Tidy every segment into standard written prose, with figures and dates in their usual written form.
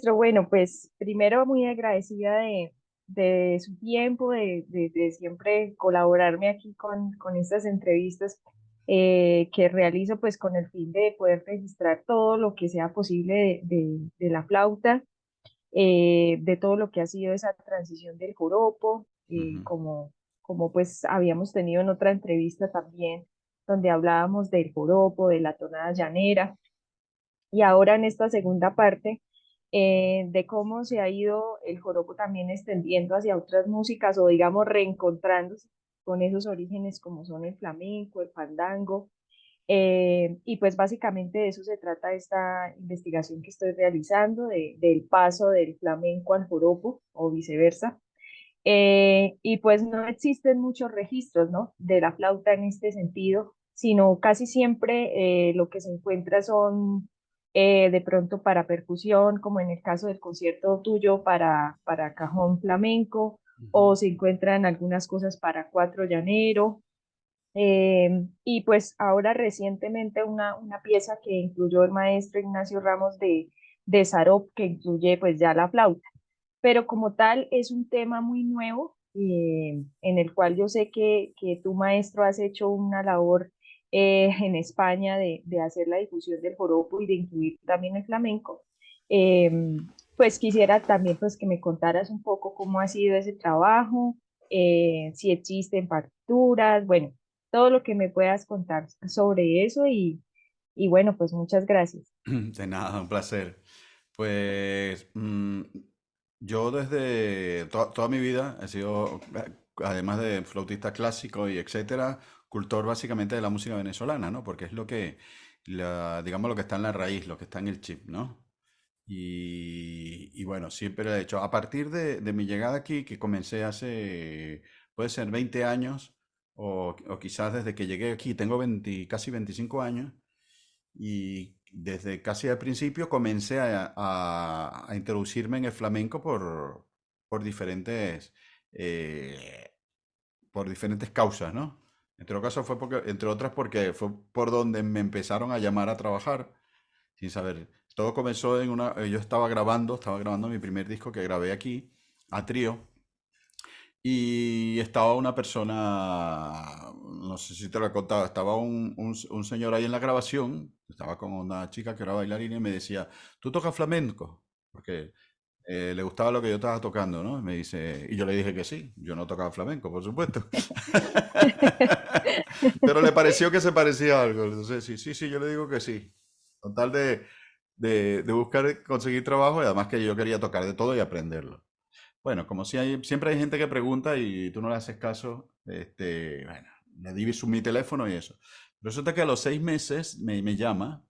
maestro, bueno, pues primero muy agradecida de su tiempo, de siempre colaborarme aquí con estas entrevistas que realizo pues con el fin de poder registrar todo lo que sea posible de la flauta, de todo lo que ha sido esa transición del joropo, Ujú, como pues habíamos tenido en otra entrevista también, donde hablábamos del joropo, de la tonada llanera. Y ahora en esta segunda parte, de cómo se ha ido el joropo también extendiendo hacia otras músicas o digamos reencontrándose con esos orígenes como son el flamenco, el fandango. Y pues básicamente de eso se trata esta investigación que estoy realizando, del paso del flamenco al joropo o viceversa. Y pues no existen muchos registros, ¿no? De la flauta en este sentido, sino casi siempre lo que se encuentra son de pronto para percusión, como en el caso del concierto tuyo para cajón flamenco, ujú. o se encuentran algunas cosas para cuatro llanero. Y pues ahora recientemente una pieza que incluyó el maestro Ignacio Ramos de Sarop, que incluye pues ya la flauta, pero como tal es un tema muy nuevo en el cual yo sé que tu maestro has hecho una labor en España de hacer la difusión del joropo y de incluir también el flamenco. Eh, pues quisiera también pues que me contaras un poco cómo ha sido ese trabajo, si existen partituras, bueno, todo lo que me puedas contar sobre eso y bueno, pues muchas gracias. De nada, un placer. Pues yo desde toda mi vida he sido, además de flautista clásico y etcétera, cultor básicamente de la música venezolana, ¿no? Porque es lo que, digamos, lo que está en la raíz, lo que está en el chip, ¿no? Y bueno, siempre he hecho. A partir de mi llegada aquí, que comencé hace, puede ser 20 años, o quizás desde que llegué aquí, tengo 20 casi 25 años. Y desde casi al principio comencé a introducirme en el flamenco por diferentes, eh, por diferentes causas, ¿no? Entre otras porque fue por donde me empezaron a llamar a trabajar, sin saber. Todo comenzó yo estaba grabando mi primer disco que grabé aquí, a trío, y estaba una persona, no sé si te lo he contado, estaba un señor ahí en la grabación, estaba con una chica que era bailarina y me decía, ¿tú tocas flamenco? Porque le gustaba lo que yo estaba tocando, ¿no? Me dice, y yo le dije que sí, yo no tocaba flamenco, por supuesto. Pero le pareció que se parecía a algo. Entonces, sí, sí, sí, yo le digo que sí. Con tal de buscar conseguir trabajo y además que yo quería tocar de todo y aprenderlo. Bueno, como si siempre hay gente que pregunta y tú no le haces caso, bueno, le di mi teléfono y eso. Resulta que a los 6 meses me llama,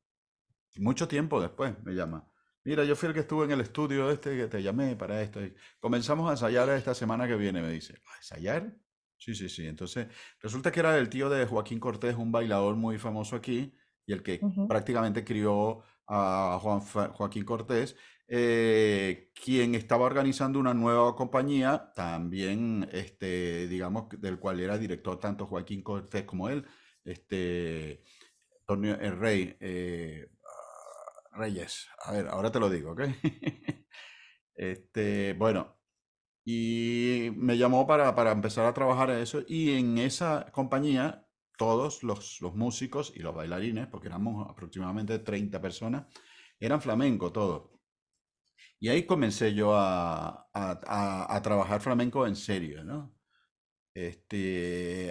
mucho tiempo después me llama. Mira, yo fui el que estuve en el estudio que te llamé para esto. Y comenzamos a ensayar esta semana que viene, me dice. ¿A ensayar? Sí, sí, sí. Entonces, resulta que era el tío de Joaquín Cortés, un bailador muy famoso aquí, y el que Ujú. prácticamente crió a Joaquín Cortés, quien estaba organizando una nueva compañía, también, digamos, del cual era director tanto Joaquín Cortés como él, Antonio el Rey. Reyes. A ver, ahora te lo digo, ¿ok? Bueno, y me llamó para empezar a trabajar en eso y en esa compañía todos los músicos y los bailarines, porque éramos aproximadamente 30 personas, eran flamenco todos. Y ahí comencé yo a trabajar flamenco en serio, ¿no?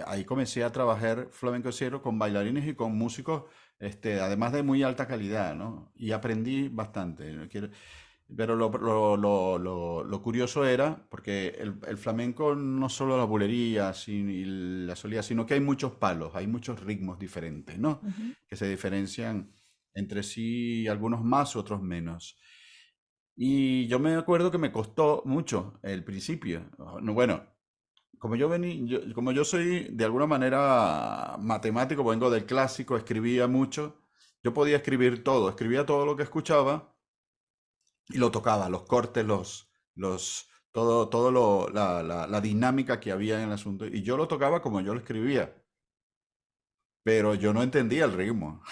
Ahí comencé a trabajar flamenco en serio con bailarines y con músicos, además de muy alta calidad, ¿no? Y aprendí bastante. No pero lo curioso era, porque el flamenco no solo la bulería y la solía, sino que hay muchos palos, hay muchos ritmos diferentes, ¿no? Ujú. Que se diferencian entre sí, algunos más, otros menos. Y yo me acuerdo que me costó mucho el principio. No, bueno, como yo soy de alguna manera matemático, vengo del clásico, escribía mucho, yo podía escribir todo, escribía todo lo que escuchaba y lo tocaba, los cortes, todo la dinámica que había en el asunto. Y yo lo tocaba como yo lo escribía, pero yo no entendía el ritmo.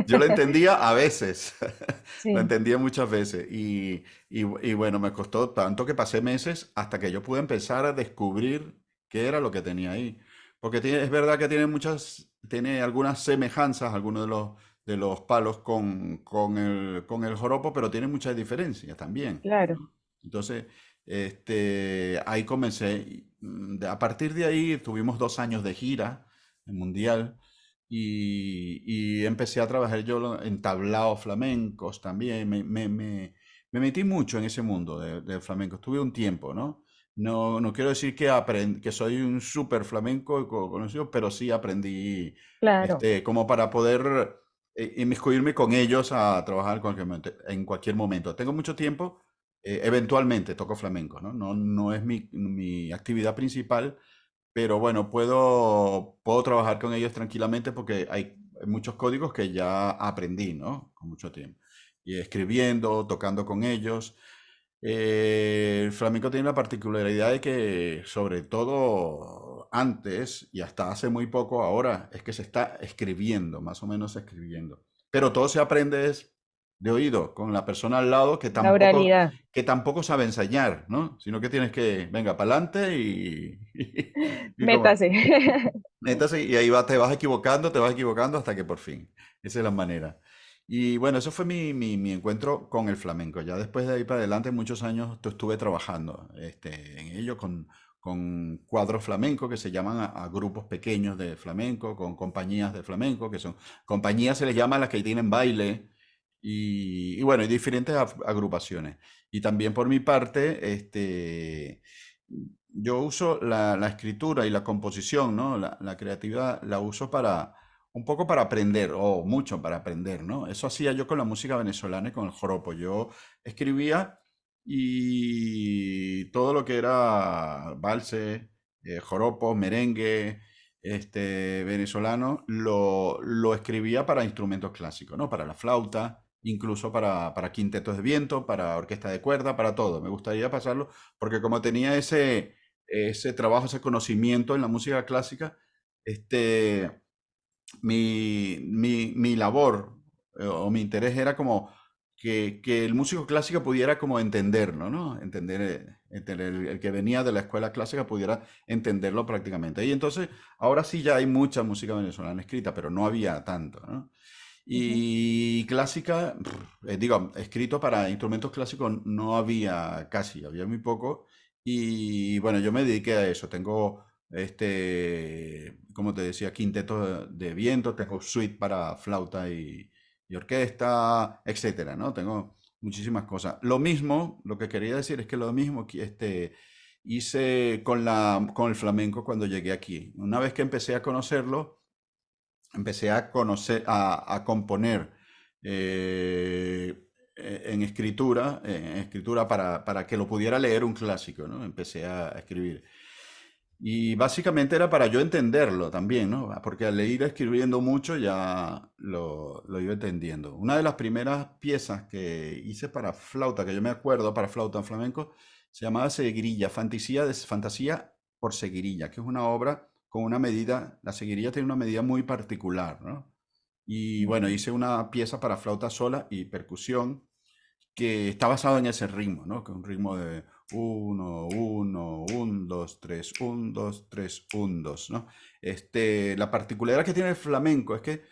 Yo lo entendía a veces, Lo sí, entendía muchas veces y bueno, me costó tanto que pasé meses hasta que yo pude empezar a descubrir qué era lo que tenía ahí. Porque es verdad que tiene algunas semejanzas, algunos de los palos con el joropo, pero tiene muchas diferencias también, claro, ¿no? Entonces, ahí comencé. A partir de ahí tuvimos 2 años de gira mundial y empecé a trabajar yo en tablaos flamencos también. Me metí mucho en ese mundo del flamenco. Estuve un tiempo, ¿no? No quiero decir que soy un súper flamenco conocido, pero sí aprendí claro. como para poder inmiscuirme con ellos a trabajar en cualquier momento. Tengo mucho tiempo, eventualmente toco flamenco, ¿no? No es mi actividad principal, pero bueno, puedo trabajar con ellos tranquilamente porque hay muchos códigos que ya aprendí, ¿no? Con mucho tiempo. Y escribiendo, tocando con ellos. El flamenco tiene la particularidad de que, sobre todo antes y hasta hace muy poco ahora, es que se está escribiendo, más o menos escribiendo. Pero todo se aprende es de oído, con la persona al lado La oralidad. que tampoco sabe ensayar, ¿no? Sino que tienes que, venga, para adelante y como, Métase. entonces, y ahí te vas equivocando hasta que por fin. Esa es la manera. Y bueno, eso fue mi encuentro con el flamenco. Ya después de ahí para adelante, muchos años estuve trabajando en ello con cuadros flamencos que se llaman a grupos pequeños de flamenco, con compañías de flamenco, que son compañías se les llama a las que tienen baile y bueno, y diferentes agrupaciones. Y también por mi parte, yo uso la escritura y la composición, ¿no? La creatividad la uso un poco para aprender, o mucho para aprender, ¿no? Eso hacía yo con la música venezolana y con el joropo. Yo escribía y todo lo que era valse, joropo, merengue, venezolano, lo escribía para instrumentos clásicos, ¿no? Para la flauta, incluso para quintetos de viento, para orquesta de cuerda, para todo. Me gustaría pasarlo porque como tenía ese trabajo, ese conocimiento en la música clásica, este, mi labor o mi interés era como que el músico clásico pudiera como entenderlo, ¿no? Entender el que venía de la escuela clásica pudiera entenderlo prácticamente. Y entonces, ahora sí ya hay mucha música venezolana escrita, pero no había tanto, ¿no? Ujú. Y clásica, digo, escrito para instrumentos clásicos no había casi, había muy poco. Y bueno, yo me dediqué a eso. Tengo, como te decía, quinteto de viento, tengo suite para flauta y orquesta, etcétera, ¿no? Tengo muchísimas cosas. Lo mismo, lo que quería decir es que lo mismo que hice con el flamenco cuando llegué aquí. Una vez que empecé a conocerlo, empecé a conocer, a componer en escritura para que lo pudiera leer un clásico, ¿no? Empecé a escribir. Y básicamente era para yo entenderlo también, ¿no? Porque al ir escribiendo mucho ya lo iba entendiendo. Una de las primeras piezas que hice para flauta, que yo me acuerdo, para flauta en flamenco, se llamaba Seguirilla, Fantasía por Seguirilla, que es una obra con una medida, la seguirilla tiene una medida muy particular, ¿no? Y bueno, Ujú. hice una pieza para flauta sola y percusión que está basado en ese ritmo, ¿no? Que es un ritmo de uno, uno, un, dos, tres, un, dos, tres, un, dos, ¿no? La particularidad que tiene el flamenco es que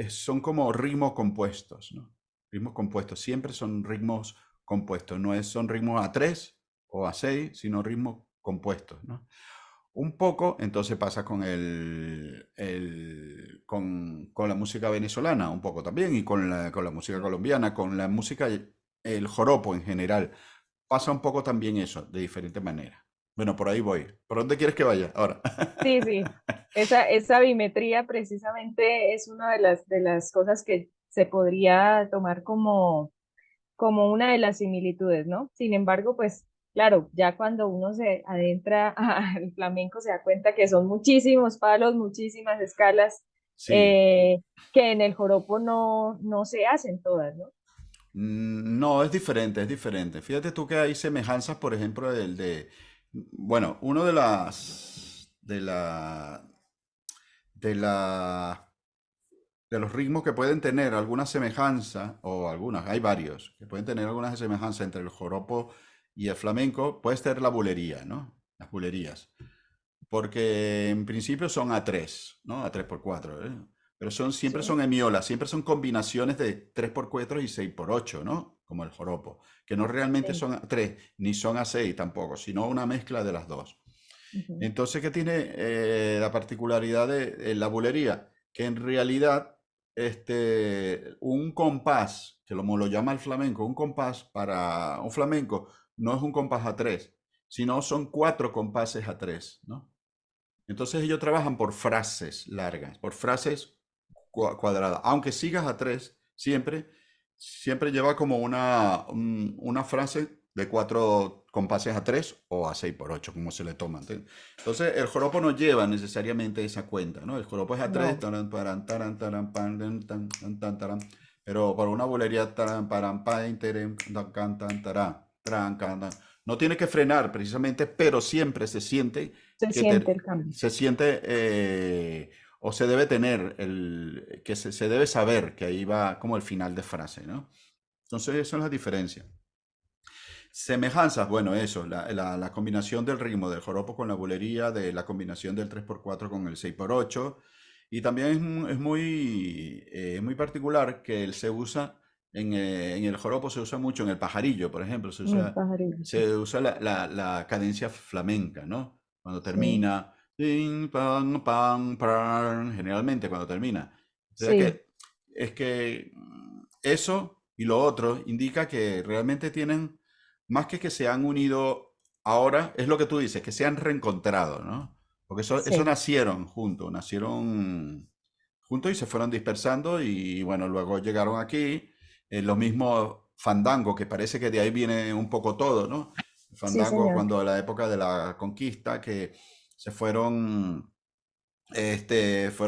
son como ritmos compuestos, ¿no? Ritmos compuestos, siempre son ritmos compuestos, son ritmos a tres o a seis, sino ritmos compuestos, ¿no? Un poco, entonces pasa con la música venezolana, un poco también, y con la música colombiana, con la música, el joropo en general. Pasa un poco también eso, de diferente manera. Bueno, por ahí voy. ¿Por dónde quieres que vaya ahora? Sí, sí. Esa bimetría precisamente es una de las cosas que se podría tomar como, como una de las similitudes, ¿no? Sin embargo, pues claro, ya cuando uno se adentra al flamenco se da cuenta que son muchísimos palos, muchísimas escalas, Sí. eh, que en el joropo no se hacen todas, ¿no? No, es diferente, es diferente. Fíjate tú que hay semejanzas, por ejemplo, bueno, uno de la de los ritmos que pueden tener alguna semejanza, o algunas, hay varios, que pueden tener alguna semejanza entre el joropo y el flamenco, puede ser la bulería, ¿no? Las bulerías. Porque en principio son a tres, ¿no? A 3x4, ¿eh? Pero siempre Sí, son hemiolas, siempre son combinaciones de 3x4 y 6x8, ¿no? Como el joropo, que no realmente sí. son a 3, ni son a 6 tampoco, sino una mezcla de las dos. Ujú. Entonces, ¿qué tiene la particularidad de la bulería? Que en realidad un compás, que lo llama el flamenco, un compás para un flamenco no es un compás a tres, sino son cuatro compases a tres, ¿no? Entonces ellos trabajan por frases largas, por frases cuadradas. Aunque sigas a tres, siempre lleva como una frase de cuatro compases a tres o a 6x8, como se le toma. Entonces el joropo no lleva necesariamente esa cuenta, ¿no? El joropo es a tres, No, taran, paran, taran, taran, pan, tan, tan, tan, taran. Pero por una bolería, taran, paran, pan, terem, tan, can, tan, tarán, tran, can, tan. No tiene que frenar precisamente, pero siempre se siente se que siente el cambio. se siente o se debe tener, que se debe saber que ahí va como el final de frase, ¿no? Entonces, esa es la diferencia. Semejanzas, bueno, eso, la combinación del ritmo del joropo con la bulería, de la combinación del 3x4 con el 6x8, y también muy particular que él se usa, en el joropo se usa mucho, en el pajarillo, por ejemplo, se El usa, pajarillo, sí. se usa la cadencia flamenca, ¿no? Cuando Sí, termina, ping, pam, pam, pam, generalmente cuando termina. O sea sí, que eso y lo otro indica que realmente tienen más que se han unido ahora, es lo que tú dices, que se han reencontrado, ¿no? Porque eso sí, nacieron juntos y se fueron dispersando y bueno, luego llegaron aquí, lo mismo Fandango, que parece que de ahí viene un poco todo, ¿no? sí, Fandango señor. cuando a la época de la conquista, que se fueron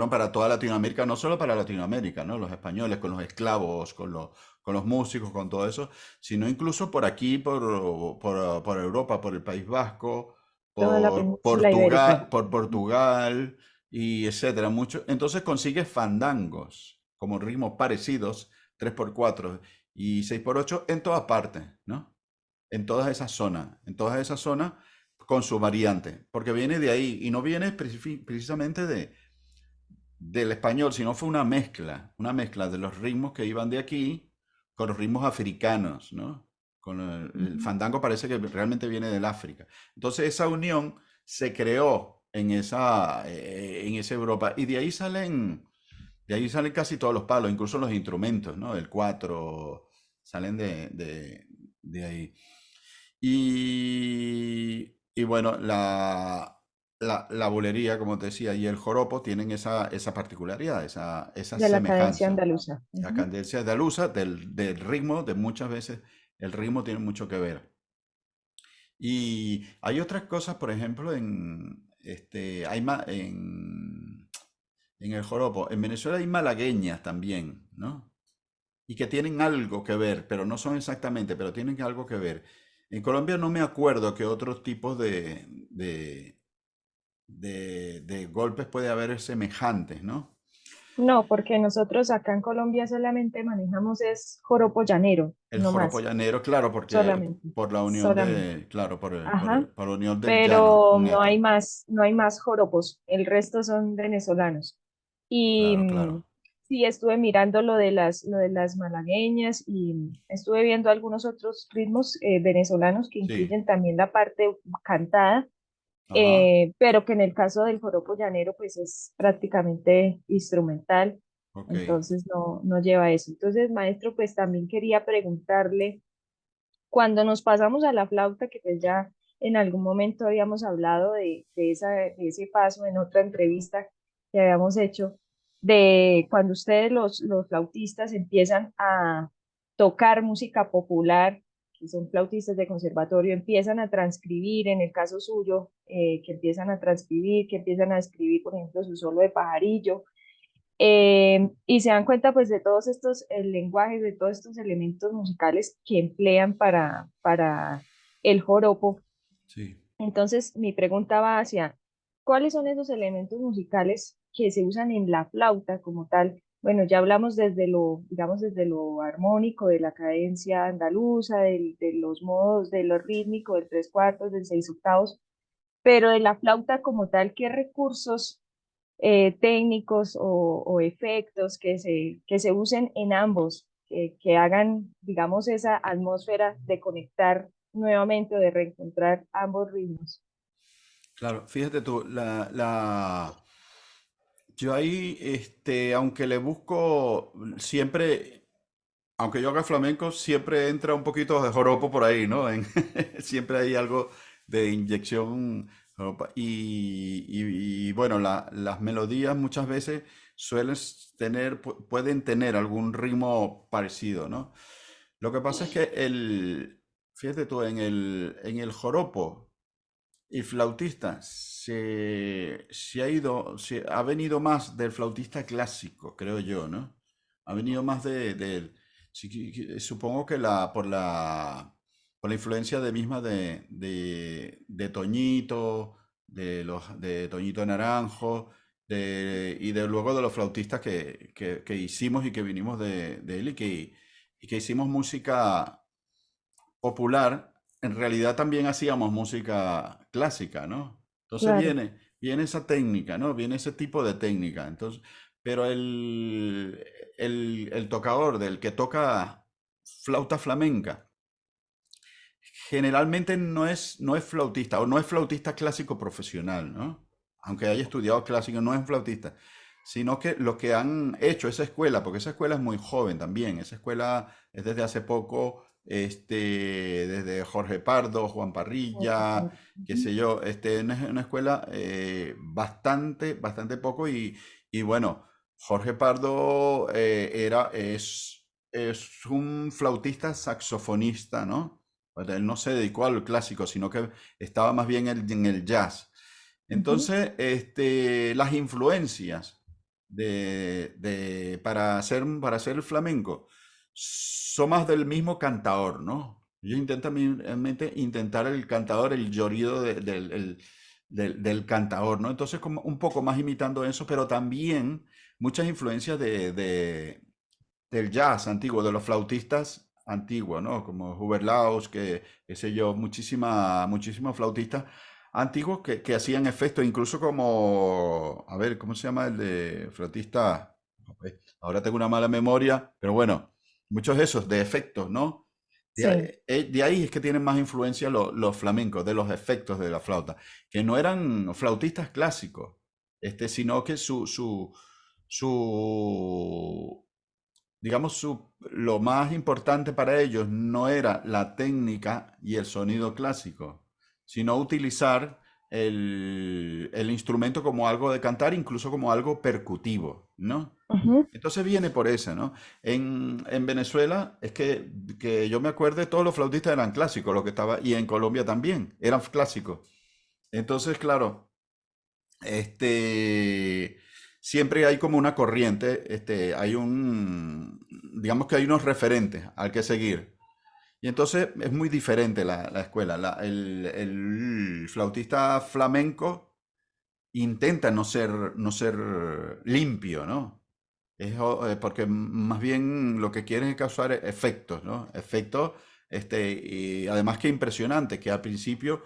para toda Latinoamérica, no solo para Latinoamérica, ¿no? Los españoles con los esclavos, con los músicos, con todo eso, sino incluso por aquí, por Europa, por el País Vasco, Toda la por península ibérica. Portugal y etcétera. Entonces consigues fandangos como ritmos parecidos, 3x4 y 6x8 en todas partes, ¿no? En todas esas zonas con su variante, porque viene de ahí y no viene precisamente del español, sino fue una mezcla de los ritmos que iban de aquí con los ritmos africanos, ¿no? El Ujú. fandango parece que realmente viene del África. Entonces esa unión se creó en esa Europa y de ahí salen casi todos los palos, incluso los instrumentos, ¿no? El cuatro salen de ahí. Y bueno, la bulería, como te decía, y el joropo tienen esa particularidad, esa De la cadencia semejanza. andaluza. La Ujú. cadencia andaluza, del ritmo, de muchas veces el ritmo tiene mucho que ver. Y hay otras cosas, por ejemplo, en el joropo. En Venezuela hay malagueñas también, ¿no? Y que tienen algo que ver, pero no son exactamente, pero tienen algo que ver. En Colombia no me acuerdo qué otros tipos de golpes puede haber semejantes, ¿no? No, porque nosotros acá en Colombia solamente manejamos es joropo llanero, El no joropo más, llanero, claro, porque solamente, por la unión solamente. claro, Ajá. por la unión del llano Pero con este. no hay más joropos, el resto son venezolanos. Y Claro, claro. sí, estuve mirando lo de las malagueñas y estuve viendo algunos otros ritmos venezolanos que Sí. incluyen también la parte cantada, Ajá. pero que en el caso del joropo llanero pues es prácticamente instrumental, Ok. entonces no lleva eso. Entonces, maestro, pues también quería preguntarle cuando nos pasamos a la flauta, que pues ya en algún momento habíamos hablado de ese paso en otra entrevista que habíamos hecho, de cuando ustedes los flautistas empiezan a tocar música popular, que son flautistas de conservatorio, empiezan a transcribir, en el caso suyo, que empiezan a transcribir, que empiezan a escribir, por ejemplo, su solo de pajarillo, y se dan cuenta pues de todos estos lenguajes, de todos estos elementos musicales que emplean para el joropo. Sí. Entonces mi pregunta va hacia, ¿cuáles son esos elementos musicales que se usan en la flauta como tal? bueno, ya hablamos desde lo, digamos, desde lo armónico, de la cadencia andaluza, de los modos, de lo rítmico, del tres cuartos, del seis octavos, pero de la flauta como tal, ¿qué recursos técnicos o efectos que se usen en ambos, que hagan, digamos, esa atmósfera de conectar nuevamente o de reencontrar ambos ritmos? Claro, fíjate tú, yo ahí, aunque le busco siempre, aunque yo haga flamenco, siempre entra un poquito de joropo por ahí, ¿no? Siempre hay algo de inyección joropa. Y bueno, las melodías muchas veces suelen pueden tener algún ritmo parecido, ¿no? Lo que pasa es que fíjate tú, en el joropo, el flautista ha venido más del flautista clásico, creo yo, ¿no? Ha venido más sí, supongo que por la influencia misma de Toñito, de Toñito Naranjo, y de luego de los flautistas que hicimos y que vinimos de él y que hicimos música popular, en realidad también hacíamos música clásica, ¿no? Entonces Claro, viene esa técnica, ¿no? Viene ese tipo de técnica. Entonces, pero el tocador del que toca flauta flamenca, generalmente no es flautista o no es flautista clásico profesional, ¿no? Aunque haya estudiado clásico, no es flautista, sino que lo que han hecho esa escuela, porque esa escuela es muy joven también, esa escuela es desde hace poco, desde Jorge Pardo, Juan Parrilla, qué ujú, sé yo, una escuela bastante poco y bueno, Jorge Pardo es un flautista saxofonista, ¿no? Pues él no se dedicó al clásico, sino que estaba más bien en el jazz. ujú, Entonces, las influencias para hacer el flamenco son más del mismo cantador, ¿no? Yo intento realmente intentar el cantador, el llorido del cantador, ¿no? Entonces, como un poco más imitando eso, pero también muchas influencias del jazz antiguo, de los flautistas antiguos, ¿no? Como Hubert Laws, qué sé yo, muchísimos flautistas antiguos que hacían efectos, incluso como, a ver, ¿cómo se llama el de flautista? Ahora tengo una mala memoria, pero bueno, muchos de esos, de efectos, ¿no? sí, De ahí es que tienen más influencia los flamencos, de los efectos de la flauta, que no eran flautistas clásicos, sino que su, digamos, lo más importante para ellos no era la técnica y el sonido clásico, sino utilizar el instrumento como algo de cantar, incluso como algo percutivo, ¿no? ujú, Entonces viene por eso, ¿no? En Venezuela es que yo me acuerdo, todos los flautistas eran clásicos, lo que estaba, y en Colombia también, eran clásicos. Entonces, claro, este, siempre hay como una corriente, digamos que hay unos referentes al que seguir. Y entonces es muy diferente la escuela. El flautista flamenco intenta no ser limpio, ¿no? Porque más bien lo que quieren es causar efectos, ¿no? Efectos, y además que impresionante, que al principio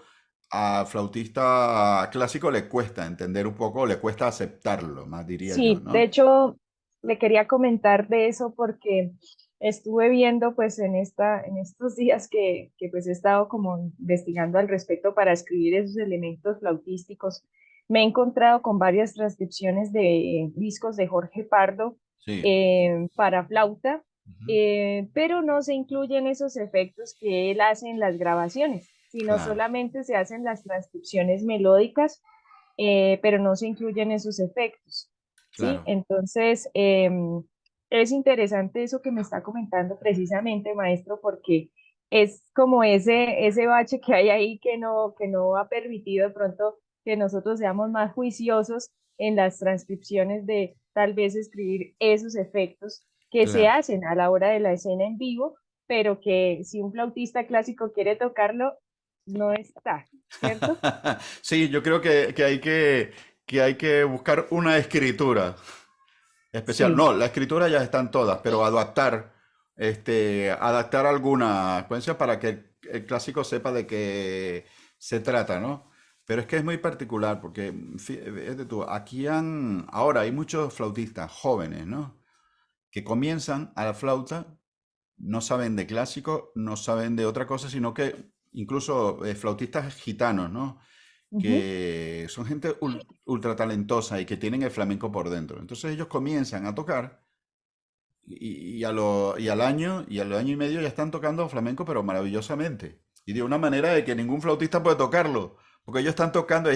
a flautista clásico le cuesta entender un poco, le cuesta aceptarlo, más diría yo, sí, de ¿no? hecho, le quería comentar de eso porque estuve viendo pues en estos días que pues he estado como investigando al respecto para escribir esos elementos flautísticos. Me he encontrado con varias transcripciones de discos de Jorge Pardo Sí, para flauta, ujú, pero no se incluyen esos efectos que él hace en las grabaciones, sino claro, solamente se hacen las transcripciones melódicas, pero no se incluyen esos efectos. ¿Sí? claro. Entonces, es interesante eso que me está comentando precisamente, maestro, porque es como ese bache que hay ahí que no ha permitido de pronto que nosotros seamos más juiciosos en las transcripciones de tal vez escribir esos efectos que se Claro. hacen a la hora de la escena en vivo, pero que si un flautista clásico quiere tocarlo, no está, ¿cierto? Sí, yo creo que hay que buscar una escritura. especial. Sí, No, la escritura ya están todas, pero adaptar alguna secuencia para que el clásico sepa de qué se trata, ¿no? Pero es que es muy particular porque, fíjate tú, ahora hay muchos flautistas jóvenes, ¿no? Que comienzan a la flauta, no saben de clásico, no saben de otra cosa, sino que incluso flautistas gitanos, ¿no? ujú, Que son gente ultra talentosa y que tienen el flamenco por dentro. Entonces ellos comienzan a tocar y al año y medio ya están tocando flamenco, pero maravillosamente. Y de una manera de que ningún flautista puede tocarlo, porque ellos están tocando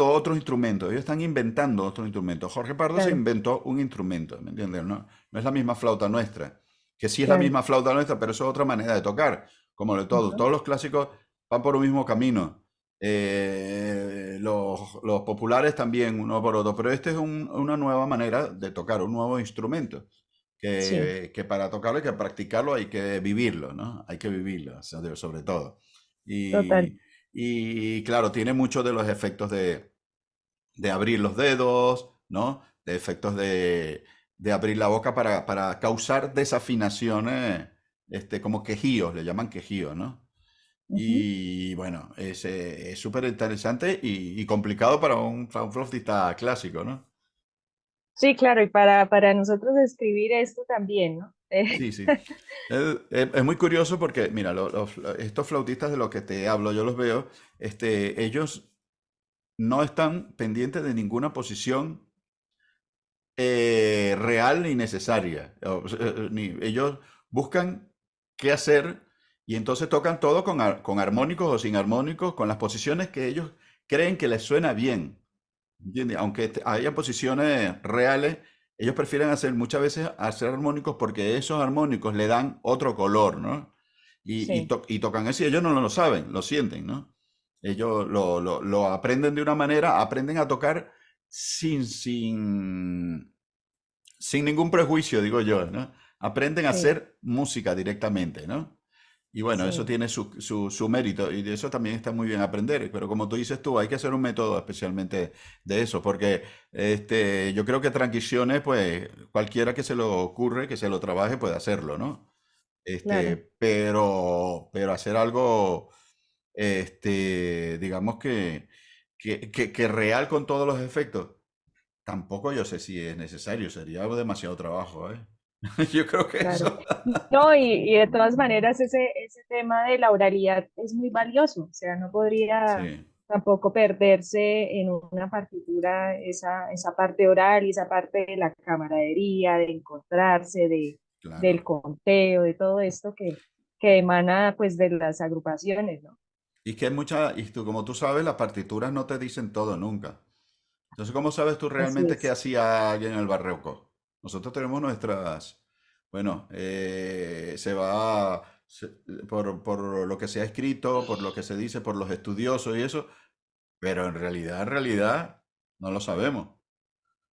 otros instrumentos, ellos están inventando otros instrumentos. Jorge Pardo se claro, inventó un instrumento, ¿me entiendes? No, no es la misma flauta nuestra, que sí es la claro. misma flauta nuestra, pero eso es otra manera de tocar, como de todo. Ajá, Todos los clásicos van por un mismo camino. Los populares también, uno por otro, pero este es una nueva manera de tocar, un nuevo instrumento, sí, que para tocarlo hay que practicarlo, hay que vivirlo, ¿no? Hay que vivirlo, sobre todo. total. Y, y claro, tiene muchos de los efectos de abrir los dedos, ¿no? De efectos de abrir la boca para causar desafinaciones, como quejíos, le llaman quejíos, ¿no? Ujú. Y bueno, es súper interesante y complicado para un flautista clásico, ¿no? Sí, claro, y para nosotros escribir esto también, ¿no? Sí, sí. Es muy curioso porque, mira, estos flautistas de los que te hablo, yo los veo, ellos no están pendientes de ninguna posición real ni necesaria. Ellos buscan qué hacer y entonces tocan todo con armónicos o sin armónicos, con las posiciones que ellos creen que les suena bien. ¿Entiendes? Aunque haya posiciones reales, ellos prefieren hacer muchas veces hacer armónicos porque esos armónicos le dan otro color, ¿no? Sí, Y tocan eso y ellos no lo saben, lo sienten, ¿no? Ellos lo aprenden de una manera, aprenden a tocar sin, sin, sin ningún prejuicio, digo yo, ¿no? Aprenden a sí, hacer música directamente, ¿no? Y bueno, eso sí, tiene su mérito y de eso también está muy bien aprender. Pero como tú dices tú, hay que hacer un método especialmente de eso, porque yo creo que transiciones, pues cualquiera que se lo ocurre, que se lo trabaje, puede hacerlo, ¿no? claro. Pero hacer algo, digamos que real con todos los efectos, tampoco yo sé si es necesario, sería demasiado trabajo, ¿eh? Yo creo que Claro. eso. No, y de todas maneras ese tema de la oralidad es muy valioso, o sea, no podría Sí, tampoco perderse en una partitura esa parte oral y esa parte de la camaradería, de encontrarse, del claro. conteo, de todo esto que emana pues de las agrupaciones, ¿no? Y que hay y tú, como tú sabes, las partituras no te dicen todo nunca. Entonces, ¿cómo sabes tú Así realmente qué es, hacía alguien en el barroco? Nosotros tenemos bueno, por lo que se ha escrito, por lo que se dice, por los estudiosos y eso, pero en realidad, no lo sabemos.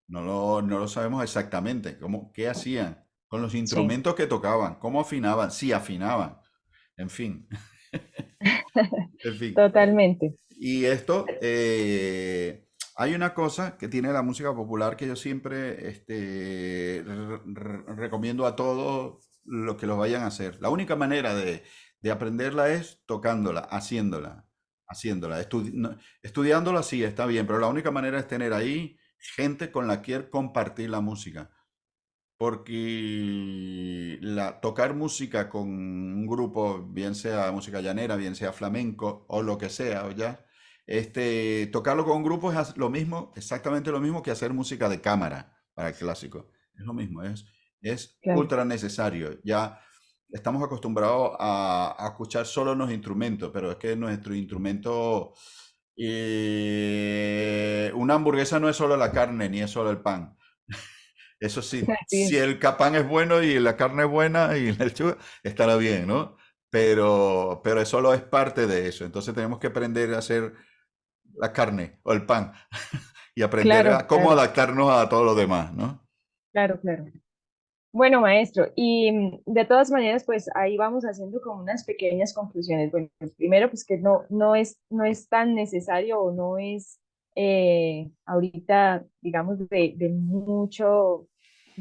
No lo sabemos exactamente. ¿Qué hacían? Con los sí, instrumentos que tocaban, cómo afinaban, si afinaban, en fin. En fin. totalmente. Y hay una cosa que tiene la música popular que yo siempre recomiendo a todos los que lo vayan a hacer. La única manera de aprenderla es tocándola, haciéndola. Estudiándola sí está bien, pero la única manera es tener ahí gente con la que compartir la música. Porque tocar música con un grupo, bien sea música llanera, bien sea flamenco o lo que sea, o ya, tocarlo con un grupo es lo mismo, exactamente lo mismo que hacer música de cámara para el clásico. Es lo mismo, es Claro, ultra necesario. Ya estamos acostumbrados a escuchar solo los instrumentos, pero es que nuestro instrumento, una hamburguesa no es solo la carne ni es solo el pan. Eso sí, así si es. el capán es bueno y la carne es buena y la lechuga, estará bien, ¿no? Pero eso solo es parte de eso. Entonces tenemos que aprender a hacer la carne o el pan y aprender Claro, a cómo claro, adaptarnos a todo lo demás, ¿no? claro, claro. Bueno, maestro, y de todas maneras, pues ahí vamos haciendo como unas pequeñas conclusiones. Bueno, pues, primero, pues que no es tan necesario o no es ahorita, digamos, de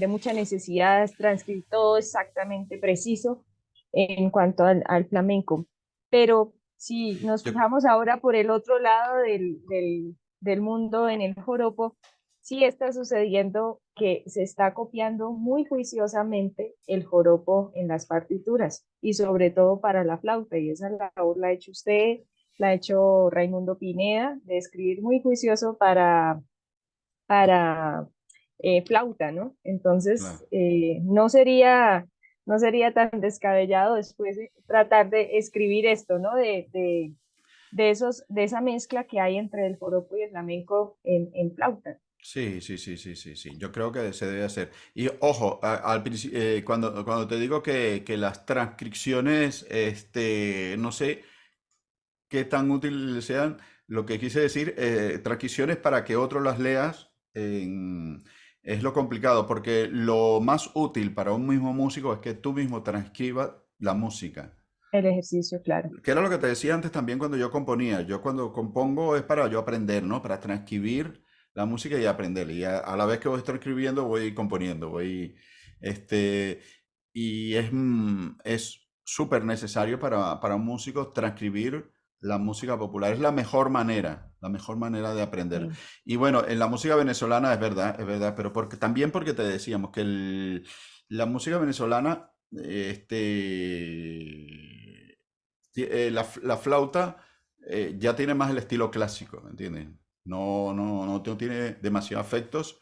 mucha necesidad es transcribir todo exactamente preciso en cuanto al flamenco. Pero si nos Yo, fijamos ahora por el otro lado del mundo en el joropo, sí está sucediendo que se está copiando muy juiciosamente el joropo en las partituras y sobre todo para la flauta. Y esa labor la ha hecho usted, la ha hecho Raimundo Pineda, de escribir muy juicioso para flauta, ¿no? claro. Entonces, no sería tan descabellado después tratar de escribir esto, ¿no? De esa mezcla que hay entre el joropo y el flamenco en flauta. Sí, sí, sí, sí, sí, sí. Yo creo que se debe hacer. Y ojo, cuando te digo que las transcripciones, no sé qué tan útiles sean, lo que quise decir, transcripciones para que otro las leas, es lo complicado, porque lo más útil para un mismo músico es que tú mismo transcribas la música. El ejercicio, claro. Que era lo que te decía antes también cuando yo componía. Yo cuando compongo es para yo aprender, ¿no? Para transcribir la música y aprender. Y a la vez que voy transcribiendo voy componiendo, este, y es súper necesario para un músico transcribir la música popular. Es la mejor manera de aprender. Sí, Y bueno, en la música venezolana es verdad, pero también porque te decíamos que la música venezolana, la flauta, ya tiene más el estilo clásico, ¿entiendes? No tiene demasiados efectos,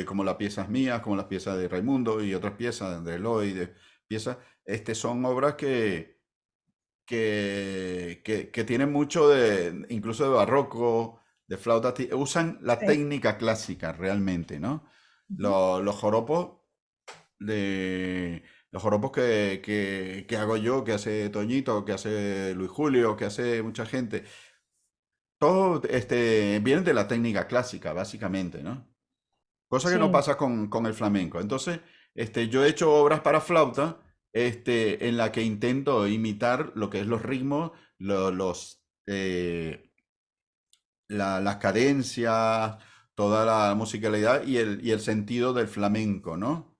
como las piezas mías, como las piezas de Raimundo y otras piezas de André Eloy, piezas, son obras que tienen mucho incluso de barroco, de flauta, usan la sí. técnica clásica realmente, ¿no? Ujú. Los joropos de los joropos que hago yo, que hace Toñito, que hace Luis Julio, que hace mucha gente, todo vienen de la técnica clásica, básicamente, ¿no? Cosa que no Sí, pasa con el flamenco. Entonces, yo he hecho obras para flauta, en la que intento imitar lo que es los ritmos, las cadencias, toda la musicalidad y el sentido del flamenco, ¿no?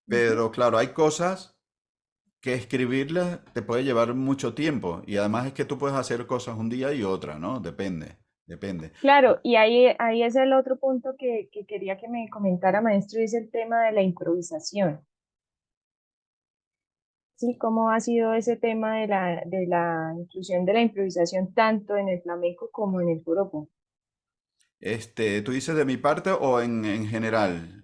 ujú. Pero claro, hay cosas que escribirlas te puede llevar mucho tiempo y además es que tú puedes hacer cosas un día y otra, ¿no? Depende, depende. Claro, y ahí es el otro punto que quería que me comentara, maestro, y es el tema de la improvisación. Sí, ¿cómo ha sido ese tema de la inclusión de la improvisación tanto en el flamenco como en el joropo? ¿Tú dices de mi parte o en general?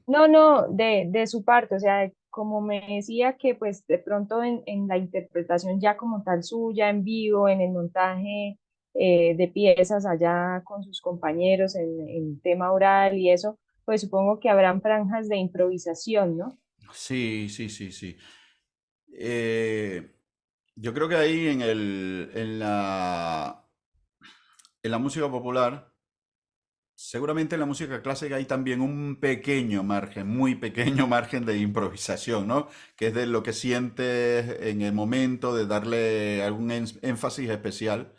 No, no, de su parte, o sea, como me decía que pues de pronto en la interpretación ya como tal suya, en vivo, en el montaje de piezas allá con sus compañeros en tema oral y eso, pues supongo que habrán franjas de improvisación, ¿no? Sí, sí, sí, sí. Eh, yo creo que ahí en la música popular, seguramente en la música clásica hay también un pequeño margen, muy pequeño margen de improvisación, ¿no? Que es de lo que sientes en el momento de darle algún énfasis especial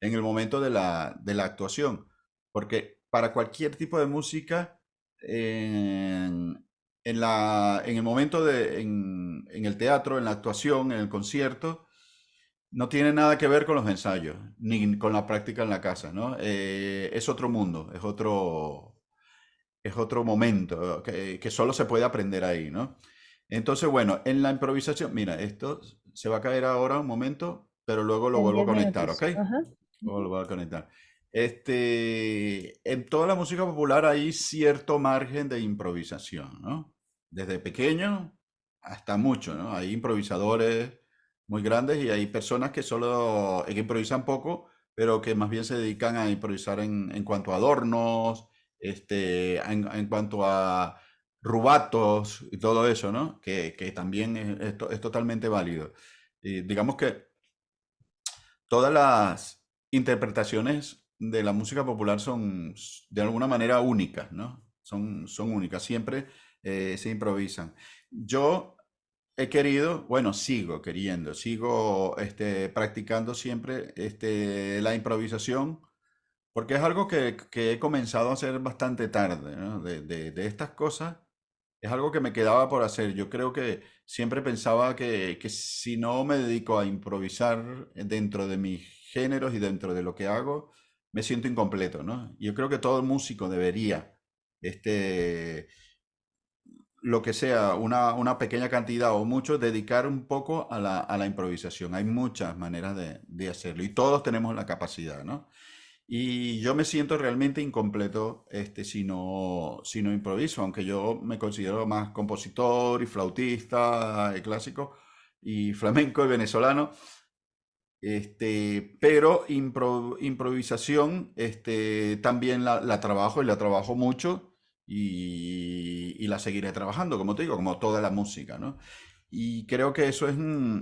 en el momento de la actuación. Porque para cualquier tipo de música, en el momento en el teatro, en la actuación, en el concierto, no tiene nada que ver con los ensayos, ni con la práctica en la casa, ¿no? Es otro mundo, es otro momento que solo se puede aprender ahí, ¿no? Entonces, bueno, en la improvisación, mira, esto se va a caer ahora un momento, pero luego lo En vuelvo a 10 conectar, ¿ok? minutos. Ajá. Luego lo Ujú. voy a conectar. En toda la música popular hay cierto margen de improvisación, ¿no? Desde pequeño hasta mucho, ¿no? Hay improvisadores muy grandes y hay personas que solo que improvisan poco, pero que más bien se dedican a improvisar en cuanto a adornos, en cuanto a rubatos y todo eso, ¿no? Que también es totalmente válido. Y digamos que todas las interpretaciones de la música popular son de alguna manera únicas, ¿no? Son únicas, siempre se improvisan. Yo he querido, bueno, sigo queriendo, sigo practicando siempre la improvisación porque es algo que he comenzado a hacer bastante tarde, ¿no? De estas cosas, es algo que me quedaba por hacer. Yo creo que siempre pensaba que si no me dedico a improvisar dentro de mis géneros y dentro de lo que hago, me siento incompleto, ¿no? Yo creo que todo músico debería, este, lo que sea, una pequeña cantidad o mucho, dedicar un poco a la improvisación. Hay muchas maneras de hacerlo y todos tenemos la capacidad, ¿no? Y yo me siento realmente incompleto si no improviso, aunque yo me considero más compositor y flautista clásico y flamenco y venezolano, pero improvisación también la trabajo y la trabajo mucho y la seguiré trabajando, como te digo, como toda la música, ¿no? Y creo que eso es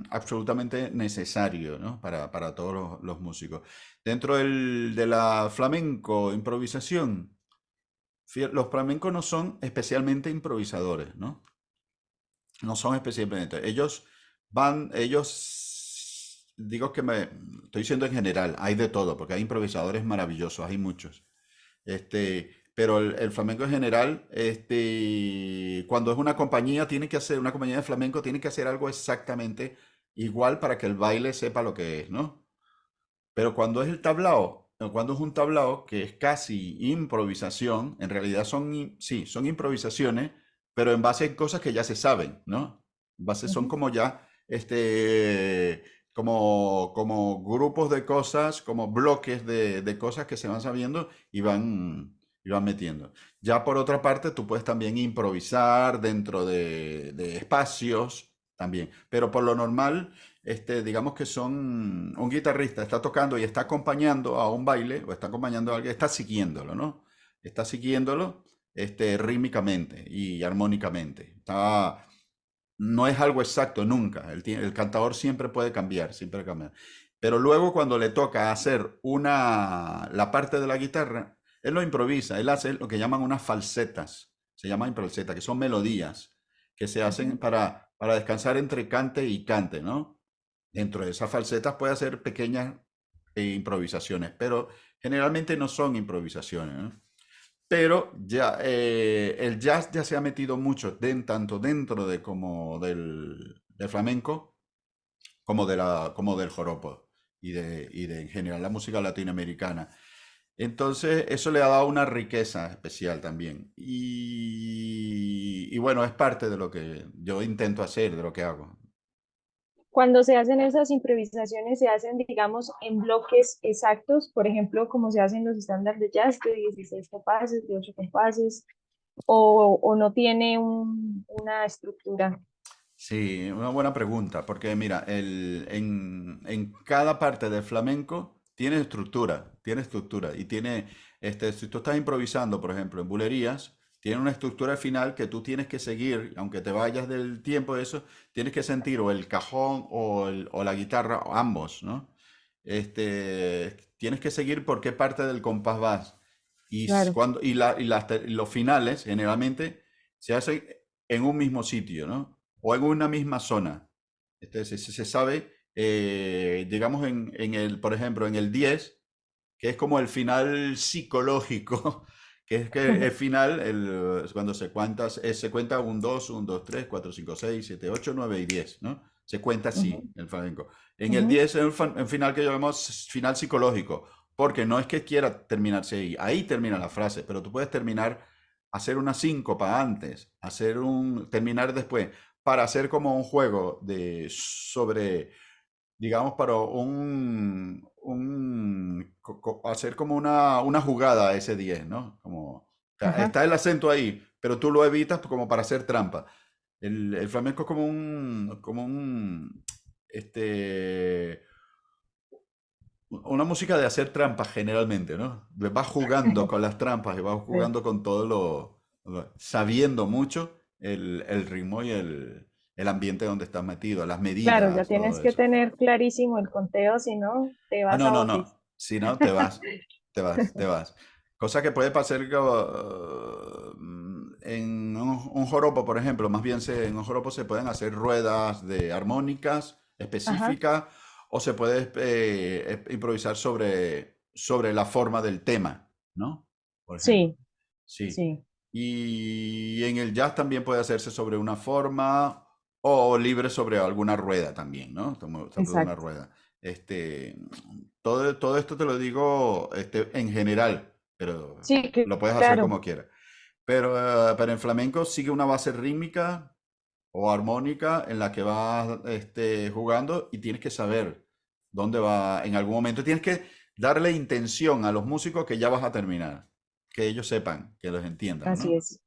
absolutamente necesario, ¿no? Para todos los músicos. Dentro de la flamenco improvisación, los flamencos no son especialmente improvisadores, ¿no? No son especialmente. Digo que estoy diciendo en general, hay de todo, porque hay improvisadores maravillosos, hay muchos. Pero el flamenco en general, cuando es una compañía, una compañía de flamenco tiene que hacer algo exactamente igual para que el baile sepa lo que es, ¿no? Pero cuando es el tablao, o cuando es un tablao que es casi improvisación, en realidad sí, son improvisaciones, pero en base a cosas que ya se saben, ¿no? Son Ujú. como ya, como grupos de cosas, como bloques de cosas que se van sabiendo y van metiendo. Ya por otra parte, tú puedes también improvisar dentro de espacios también, pero por lo normal digamos que son un guitarrista está tocando y está acompañando a un baile o está acompañando a alguien, está siguiéndolo, ¿no? Está siguiéndolo rítmicamente y armónicamente. No es algo exacto nunca. El cantador siempre puede cambiar, siempre cambia. Pero luego cuando le toca hacer la parte de la guitarra, él lo improvisa, él hace lo que llaman unas falsetas, se llama falseta, que son melodías que se hacen Ujú. para descansar entre cante y cante, ¿no? Dentro de esas falsetas puede hacer pequeñas improvisaciones, pero generalmente no son improvisaciones, ¿no? Pero ya el jazz ya se ha metido mucho tanto dentro de como del flamenco como como del joropo y de en general la música latinoamericana. Entonces eso le ha dado una riqueza especial también. Y bueno, es parte de lo que yo intento hacer, de lo que hago. Cuando se hacen esas improvisaciones, se hacen, digamos, en bloques exactos, por ejemplo, como se hacen los estándares de jazz de 16 compases, de 8 compases, o no tiene una estructura. Sí, una buena pregunta, porque mira, en cada parte del flamenco tiene estructura y si tú estás improvisando, por ejemplo, en bulerías, tiene una estructura final que tú tienes que seguir, aunque te vayas del tiempo de eso, tienes que sentir o el cajón o la guitarra, o ambos, ¿no? Tienes que seguir por qué parte del compás vas. Claro. Los finales generalmente se hacen en un mismo sitio, ¿no? O en una misma zona. Se sabe, digamos, por ejemplo, en el 10 que es como el final psicológico, que es que el final, cuando se cuenta un 2 un 2 3 4 5 6 7 8 9 y 10, ¿no? Se cuenta Ujú, así, el flamenco. En el ujú, 10 es un final que llamamos final psicológico, porque no es que quiera terminarse ahí termina la frase, pero tú puedes hacer una síncopa antes, terminar después, para hacer como un juego digamos, para hacer como una jugada a ese 10, ¿no? O sea, ajá. está el acento ahí, pero tú lo evitas como para hacer trampa. El flamenco es una música de hacer trampas generalmente, ¿no? Vas jugando con las trampas y vas Sí. jugando con sabiendo mucho el ritmo y el ambiente donde estás metido, las Claro, ya medidas, todo tienes que eso. tener clarísimo el conteo, si no, te Ah, vas no, a no, botes. no. Si no, te vas, te vas, te vas. Cosa que puede pasar en un joropo, por ejemplo. Más bien en un joropo se pueden hacer ruedas de armónicas Ajá. específicas o se puede improvisar sobre la forma del tema, ¿no? Por ejemplo. Sí, Sí. sí, Y en el jazz también puede hacerse sobre una forma o libre sobre alguna rueda también, ¿no? Sobre una exacto. rueda. Este, todo esto te lo digo en general, pero Sí, lo puedes hacer claro, como quieras. Pero en flamenco sigue una base rítmica o armónica en la que vas jugando y tienes que saber dónde va. En algún momento tienes que darle intención a los músicos que ya vas a terminar, que ellos sepan, que los entiendan, así ¿no? es.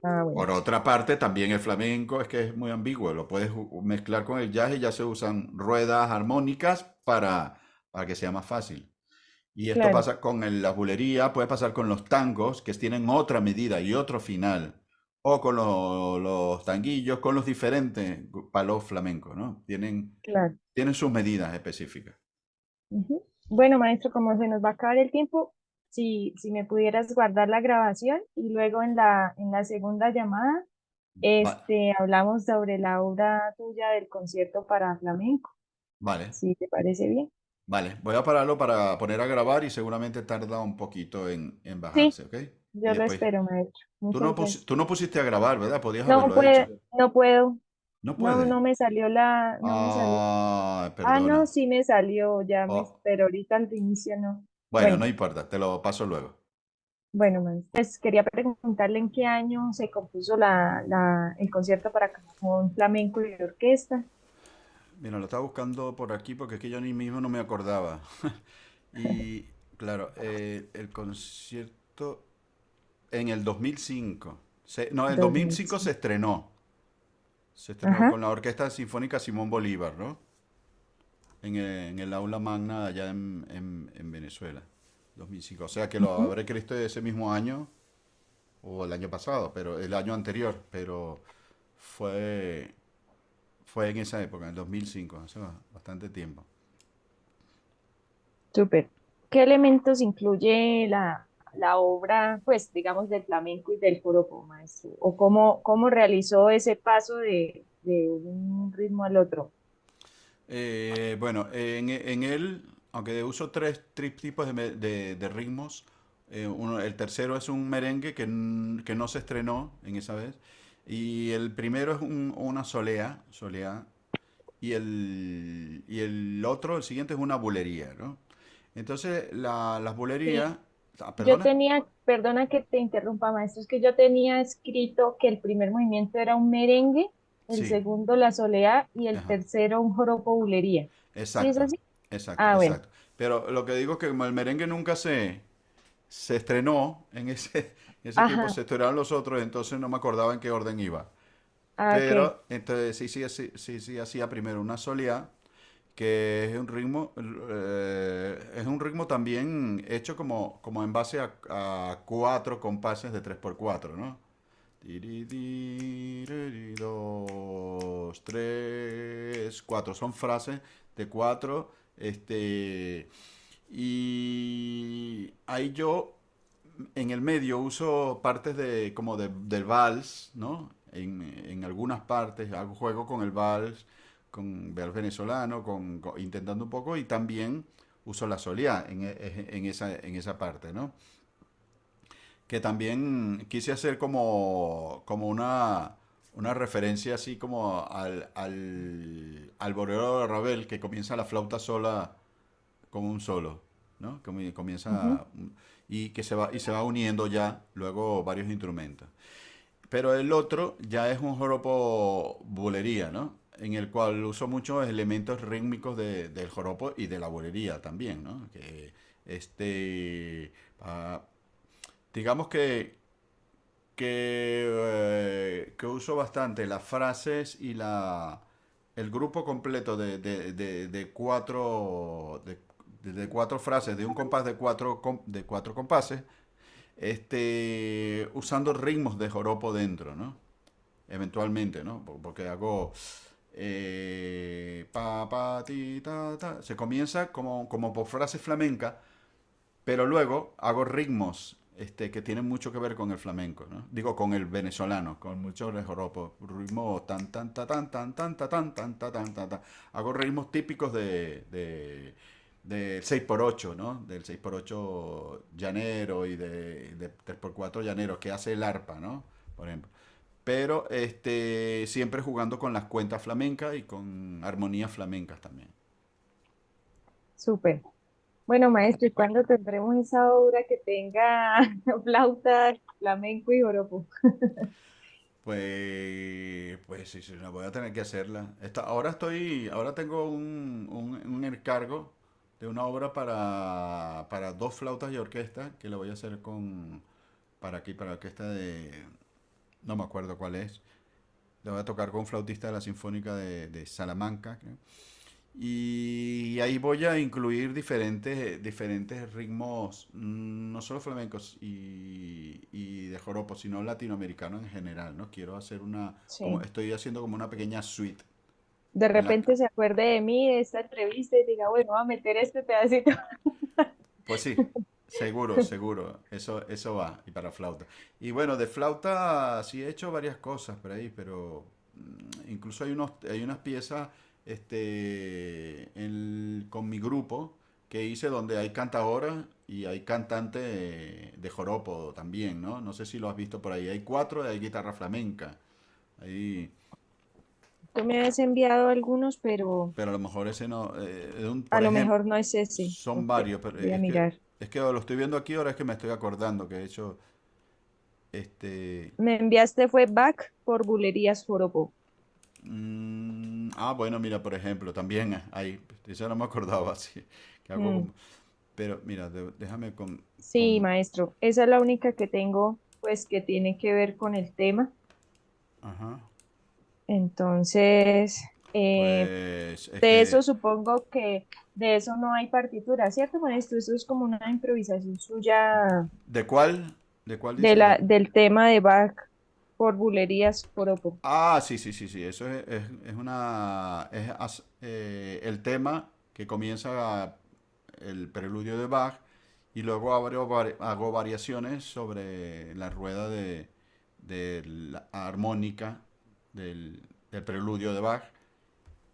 Ah, bueno, Por otra parte, también el flamenco es que es muy ambiguo, lo puedes mezclar con el jazz y ya se usan ruedas armónicas para que sea más fácil. Y esto claro, pasa con la bulería, puede pasar con los tangos, que tienen otra medida y otro final, o con los tanguillos, con los diferentes palos flamencos, ¿no? claro. Tienen sus medidas específicas. Ujú. Bueno, maestro, como se nos va a acabar el tiempo, si me pudieras guardar la grabación y luego en la segunda llamada, Va- hablamos sobre la obra tuya del concierto para flamenco, vale, si te parece bien. vale. Voy a pararlo para poner a grabar y seguramente tarda un poquito en Sí, bajarse, ¿ok? Y yo lo después, espero, maestro. Muchas gracias. tú no pusiste a grabar, ¿verdad? Podías No haberlo hecho. puedo, no puedo. No No, puede. no me salió. Ah, Ah, no, perdona. sí me salió, Oh, pero ahorita al inicio no. bueno, Bueno, no importa, te lo paso luego. bueno, pues quería preguntarle en qué año se compuso el concierto para cajón flamenco y orquesta. Mira, lo estaba buscando por aquí porque es que yo ni mismo no me acordaba. Y claro, el concierto en el 2005. No, el 2005 2005. se estrenó. Se estrenó Ajá. con la Orquesta Sinfónica Simón Bolívar, ¿no? En el aula magna allá en Venezuela. 2005. O sea que lo Ujú. habré escrito ese mismo año o el año pasado, pero el año anterior. Pero fue, fue en esa época, en el 2005, hace bastante tiempo. Súper. ¿Qué elementos incluye la obra, pues, digamos, del flamenco y del joropo, maestro? ¿O cómo realizó ese paso de un ritmo al otro? Bueno, en él, aunque uso tres tipos de ritmos, el tercero es un merengue que no se estrenó en esa vez, y el primero es una solea, y el otro, el siguiente es una bulería, ¿no? Entonces, las bulerías, Sí, yo ¿perdona? tenía, perdona que te interrumpa, maestro, es que yo tenía escrito que el primer movimiento era un merengue, el Sí, segundo la soleá y el ajá. tercero un joropo bulería. ¿Sí es Exacto, así? exacto, Ah, bueno. exacto. Pero lo que digo es que como el merengue nunca se estrenó ese tiempo, Ajá. se estrenaron los otros, entonces no me acordaba en qué orden iba. Ah, ok. Pero entonces sí hacía primero una solea, que es un ritmo también hecho como en base a cuatro compases de 3x4, ¿no? Tiri, tiri, dos, tres, cuatro. Son frases de cuatro. Y ahí yo en el medio uso partes del vals, ¿no? En algunas partes hago juego con el vals, con vals venezolano, intentando un poco, y también uso la solea en esa parte, ¿no? Que también quise hacer como una referencia así como al bolero de Ravel, que comienza la flauta sola como un solo, ¿no? Ujú. Comienza y que se va uniendo ya luego varios instrumentos. Pero el otro ya es un joropo bulería, ¿no? En el cual uso muchos elementos rítmicos del joropo y de la bulería también, ¿no? Este, ah, digamos que uso bastante las frases y el grupo completo de de cuatro frases, de un compás de cuatro compases, usando ritmos de joropo dentro, ¿no? Eventualmente, ¿no? Porque hago pa, pa, ti, ta, ta. Se comienza como por frase flamenca, pero luego hago ritmos que tienen mucho que ver con el flamenco, ¿no? Digo, con el venezolano, con mucho de joropo. Ritmo tan, tan, ta, tan, tan, tan, ta, tan, tan, ta, tan, ta, ta. Hago ritmos típicos del 6x8, ¿no? Del 6x8 llanero y de 3x4 llanero que hace el arpa, ¿no? Por ejemplo. Pero siempre jugando con las cuentas flamencas y con armonías flamencas también. Súper. Bueno, maestro, ¿y cuándo tendremos esa obra que tenga flauta, flamenco y joropo? Pues sí, sí, no, voy a tener que hacerla. Ahora tengo un encargo de una obra para dos flautas y orquesta que la voy a hacer para aquí, para la orquesta no me acuerdo cuál es. Le voy a tocar con un flautista de la Sinfónica de Salamanca, creo. Y ahí voy a incluir diferentes ritmos, no solo flamencos y de joropo, sino latinoamericanos en general, ¿no? Quiero hacer Sí. estoy haciendo como una pequeña suite De en la, repente se acuerde de mí, de esta entrevista y diga, bueno, voy a meter este pedacito. pues sí, seguro, seguro, eso va, y para flauta. Y bueno, de flauta sí he hecho varias cosas por ahí, pero incluso hay unas piezas con mi grupo que hice donde hay cantadoras y hay cantante de joropo también, ¿no? No sé si lo has visto por ahí. Hay cuatro y hay guitarra flamenca. Ahí, Tú me has enviado algunos, pero pero a lo mejor ese no. a Por lo ejemplo, mejor no es ese. son Ok, varios, pero voy a mirar. es que lo estoy viendo aquí ahora es que me estoy acordando que he hecho este. Me enviaste fue Back por Bulerías Joropo. Bueno, mira, por ejemplo, también hay, eso no me acordaba así, que hago Mm, pero mira, déjame sí, maestro. Esa es la única que tengo, pues, que tiene que ver con el tema. ajá, Entonces, pues es de eso que, supongo que de eso no hay partitura, ¿cierto, maestro? Eso es como una improvisación suya ¿de cuál? ¿De cuál de dice? del tema de Bach por Bulerías Joropo. Sí, sí, sí, sí, eso es una, el tema que comienza el preludio de Bach y luego hago variaciones sobre la rueda de la armónica del preludio de Bach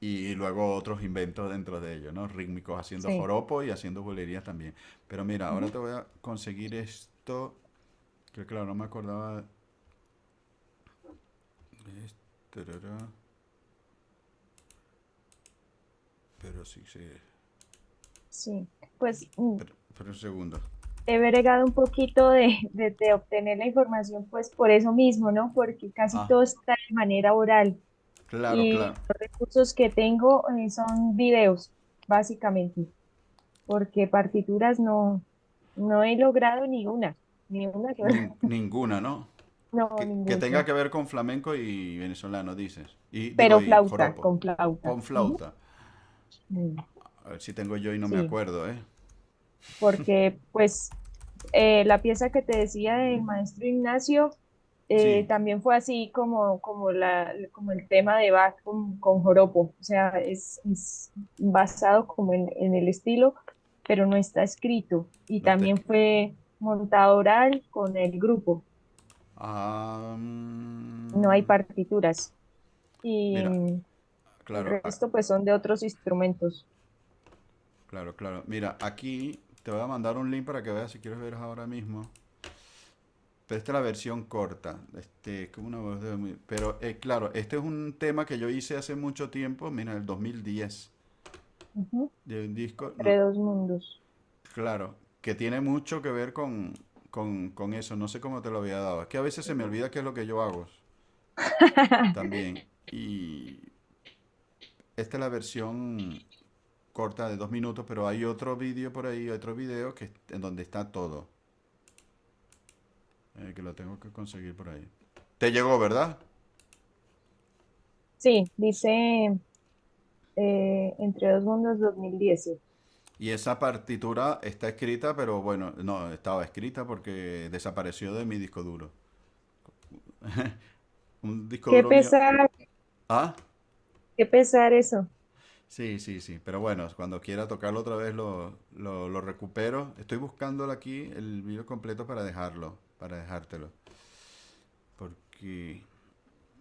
y luego otros inventos dentro de ello, ¿no? Rítmicos, haciendo Sí. joropo y haciendo bulerías también. Pero mira, ahora Ujú. te voy a conseguir esto, que claro, no me acordaba. Tarará, pero sí, sí. Sí, pues Pero un segundo. he bregado un poquito de obtener la información, pues por eso mismo, ¿no? Porque casi Ah, todo está de manera oral claro, y claro. los recursos que tengo son videos, básicamente, porque partituras no he logrado ni una sola. Ninguna, ¿no? No, Que tenga ninguna. que ver con flamenco y venezolano, dices. Y digo, Pero y flauta, joropo. con flauta. Con Ujú. flauta. Mm, A ver si tengo yo y no me sí, acuerdo, ¿eh? porque pues la pieza que te decía del maestro Ignacio Sí, también fue así como el tema de Bach con joropo, o sea, es basado como en el estilo, pero no está escrito. Y no está también escrito. fue montado oral con el grupo, Ah, no hay partituras. Y mira, el claro, resto pues son de otros instrumentos. claro, claro. Mira, aquí te voy a mandar un link para que veas si quieres ver ahora mismo. Pero esta es la versión corta. Es como una voz Pero claro, este es un tema que yo hice hace mucho tiempo, mira, el 2010, Ujú. de un disco, Entre dos mundos. claro, que tiene mucho que ver con eso. No sé cómo te lo había dado. Es que a veces se me olvida qué es lo que yo hago también. Y esta es la versión corta de 2 minutos, pero hay otro vídeo por ahí, otro video en donde está todo. Que lo tengo que conseguir por ahí. Te llegó, ¿verdad? Sí, dice Entre dos mundos 2010. Sí. Y esa partitura está escrita, pero bueno, no, estaba escrita porque desapareció de mi disco duro. Un disco Qué duro mío. pesar, Ah, qué pesar eso. sí, sí, sí. Pero bueno, cuando quiera tocarlo otra vez lo recupero. Estoy buscándolo aquí, el video completo para dejártelo. Porque,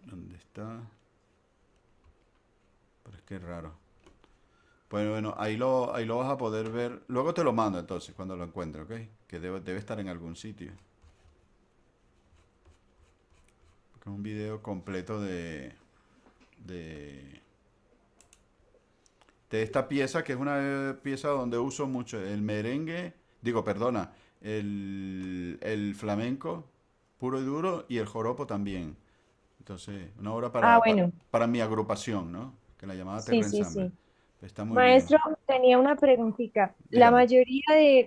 ¿dónde está? Pero es que es raro. Pues bueno, ahí lo vas a poder ver. Luego te lo mando entonces, cuando lo encuentre, ¿ok? Que debe estar en algún sitio. Porque es un video completo de, de esta pieza, que es una pieza donde uso mucho el merengue, digo, perdona, el flamenco puro y duro y el joropo también. Entonces, una obra Ah, bueno, para mi agrupación, ¿no? Que la llamaba sí, Terra sí, Ensemble. sí. Está muy bien. Maestro, tenía una preguntita. La Dígame. mayoría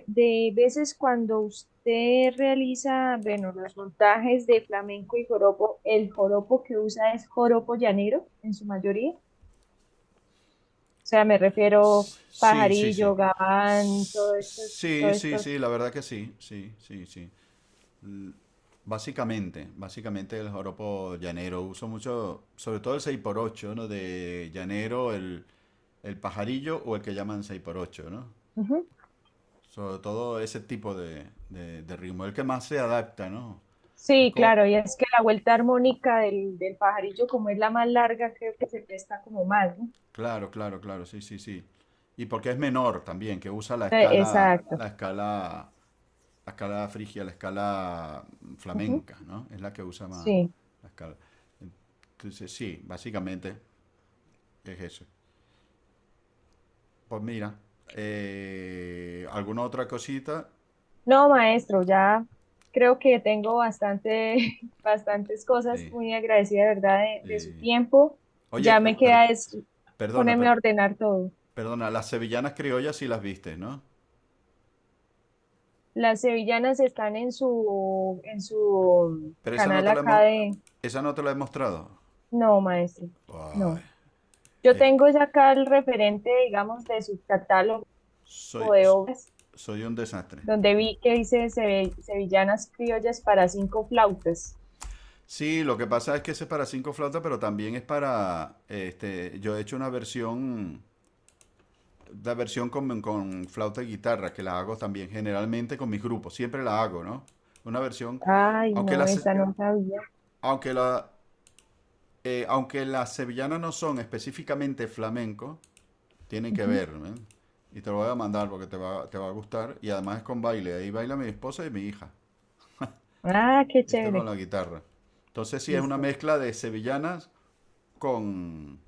de veces cuando usted realiza, bueno, los montajes de flamenco y joropo, ¿el joropo que usa es joropo llanero en su mayoría? O sea, me refiero Sí, sí, pajarillo, sí. gabán, todo Sí, sí, esto. sí, la verdad que sí, sí, sí, sí. L- básicamente el joropo llanero. Uso mucho, sobre todo el 6x8, ¿no? De llanero, el pajarillo o el que llaman 6x8, ¿no? Ujú. Sobre todo ese tipo de ritmo, el que más se adapta, ¿no? Es Sí, como, claro, y es que la vuelta armónica del pajarillo, como es la más larga, creo que se presta como más, ¿no? claro, claro, claro, sí, sí, sí. Y porque es menor también, que usa Exacto. la escala frigia, la escala Ujú. flamenca, ¿no? Es la que usa más Sí. la escala. Entonces, sí, básicamente es eso. Pues mira, ¿alguna otra cosita? No, maestro, ya creo que tengo bastantes cosas. Sí. Muy agradecida, de verdad, de su eh, tiempo. oye, Ya me queda es perdona, ponerme a ordenar todo. perdona, las sevillanas criollas sí las viste, ¿no? Las sevillanas están en su Pero canal acá de... esa no te la he mostrado. No, maestro, Ay, no. Yo es que tengo es acá el referente, digamos, de su catálogo soy, de obras, soy un desastre. donde vi que dice sevillanas criollas para 5 flautas. Sí, lo que pasa es que ese es para cinco flautas, pero también es para, yo he hecho la versión con flauta y guitarra, que la hago también generalmente con mis grupos, siempre la hago, ¿no? Una versión, Ay, aunque no, las, esa no sabía. aunque aunque las sevillanas no son específicamente flamenco, tienen que Ujú. ver, ¿no? Y te lo voy a mandar porque te va a gustar. Y además es con baile. Ahí baila mi esposa y mi hija. Ah, qué Esto con chévere. la guitarra. Entonces sí es una Listo, mezcla de sevillanas con,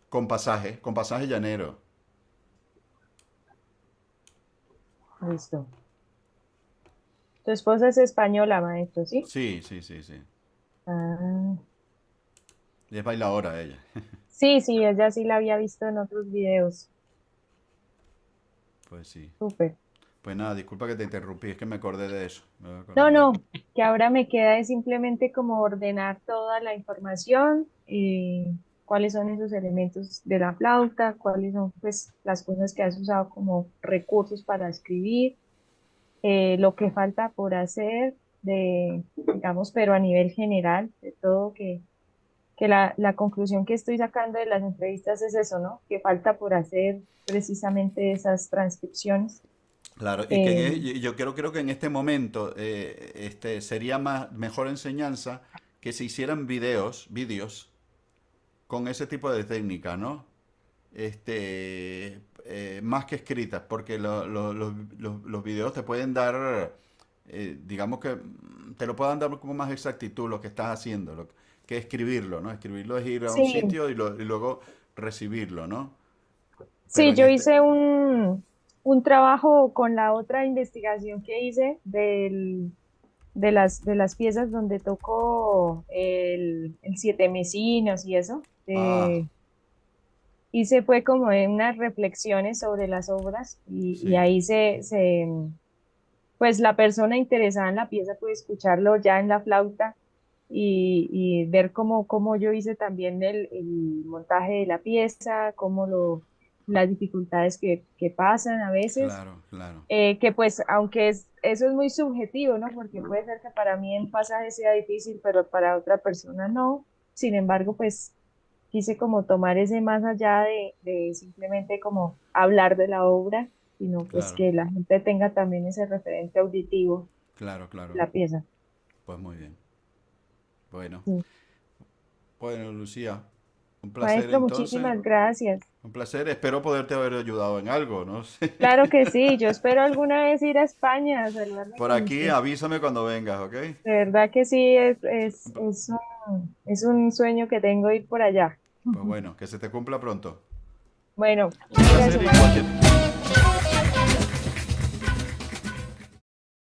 con pasaje llanero. listo. Tu esposa es española, maestro, ¿sí? Sí, sí, sí, sí. Ah, Y es bailadora ella. sí, sí, ella sí la había visto en otros videos. Pues sí. Súper. Pues nada, disculpa que te interrumpí, es que me acordé de eso. Me No, acordé. no, que ahora me queda es simplemente como ordenar toda la información, cuáles son esos elementos de la flauta, cuáles son pues las cosas que has usado como recursos para escribir, lo que falta por hacer, digamos, pero a nivel general, de todo que la conclusión que estoy sacando de las entrevistas es eso, ¿no? Que falta por hacer precisamente esas transcripciones. Claro, y que Eh, yo creo que en este momento sería mejor enseñanza que se hicieran vídeos con ese tipo de técnica, ¿no? Más que escritas, porque los videos te pueden dar, digamos que te lo puedan dar como más exactitud lo que estás haciendo, que escribirlo, ¿no? Escribirlo es ir a un sí, sitio y luego recibirlo, ¿no? Pero sí, en yo este, hice un trabajo con la otra investigación que hice de las piezas donde tocó el siete mesinos y eso. ah, Hice fue como unas reflexiones sobre las obras y sí, ahí pues la persona interesada en la pieza puede escucharlo ya en la flauta y ver cómo yo hice también el montaje de la pieza, las dificultades que pasan a veces, claro, claro, que pues aunque eso es muy subjetivo, ¿no? Porque puede ser que para mí el pasaje sea difícil, pero para otra persona no. Sin embargo, pues quise como tomar ese más allá de simplemente como hablar de la obra, sino pues claro, que la gente tenga también ese referente auditivo claro, de claro. la pieza. Pues muy bien. Bueno, Sí. bueno, Lucía. Un placer Maestro, entonces, muchísimas gracias. un placer. Espero poderte haber ayudado en algo, ¿no? sé. Claro que sí, yo espero alguna vez ir a España a saludarme Por con aquí usted. avísame cuando vengas, ¿ok? De verdad que sí, es un sueño que tengo ir por allá. Pues bueno, que se te cumpla pronto. Bueno, Un un placer abrazo, y maestro.